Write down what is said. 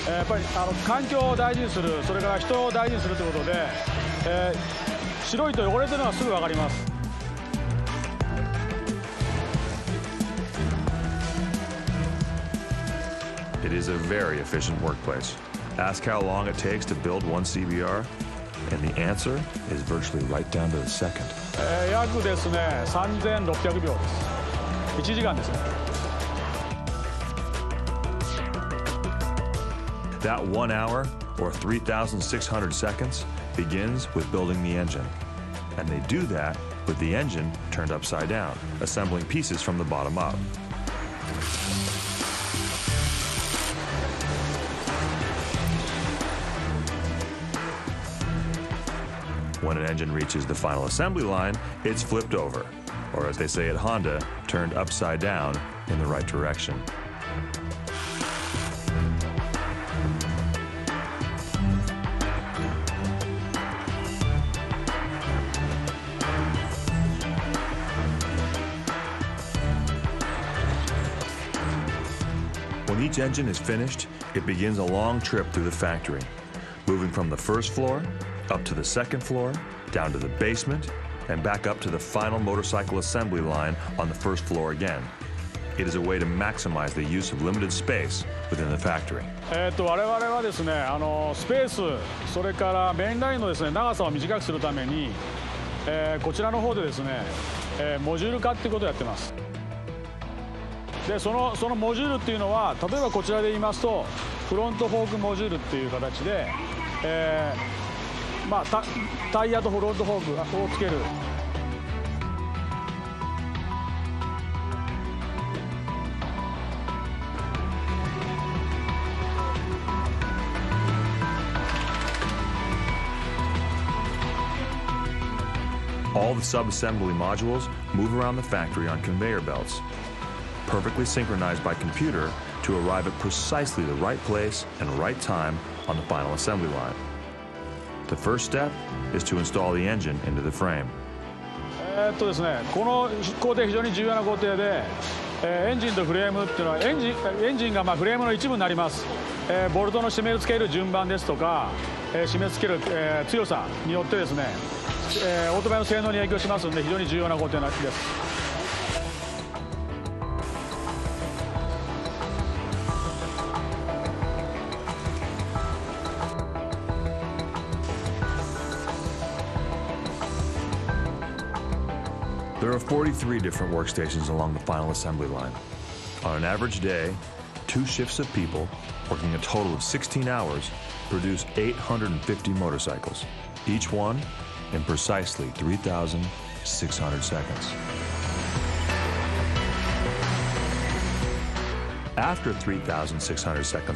やっぱり環境を大事にする、それから人を大事にするということで、白いと汚れてるのはすぐ分かります。It is a very efficient workplace. Ask how long it takes to build one CBR, and the answer is virtually right down to the second. 約ですね、3600秒です。1時間ですね。That 1 hour, or 3,600 seconds, begins with building the engine. And they do that with the engine turned upside down, assembling pieces from the bottom up. When an engine reaches the final assembly line, it's flipped over, or as they say at Honda, turned upside down in the right direction. When each engine is finished, it begins a long trip through the factory, moving from the first floor up to the second floor, down to the basement, and back up to the final motorcycle assembly line on the first floor again. It is a way to maximize the use of limited space within the factory. 我々はですね、スペース、それからメインラインのですね、長さを短くするために、こちらの方でですね、モジュール化っていうことをやってます。で、そのモジュールっていうのは、例えばこちらで言いますと、フロントフォークモジュールっていう形で、タイヤとフロントフォークをつける。All the sub-assembly modules move around the factory on conveyor belts, perfectly synchronized by computer to arrive at precisely the right place and right time on the final assembly line. The first step is to install the engine into the frame. ですね、この工程非常に重要な工程で、エンジンとフレームっていうのはエンジンがフレームの一部になります。ボルトの締め付ける順番ですとか、締め付ける、強さによってですね、オートバイの性能に影響しますので非常に重要な工程です。There are 43 different workstations along the final assembly line. On an average day, 2 shifts of people, working a total of 16 hours, produce 850 motorcycles, each one in precisely 3,600 seconds. After 3,600 seconds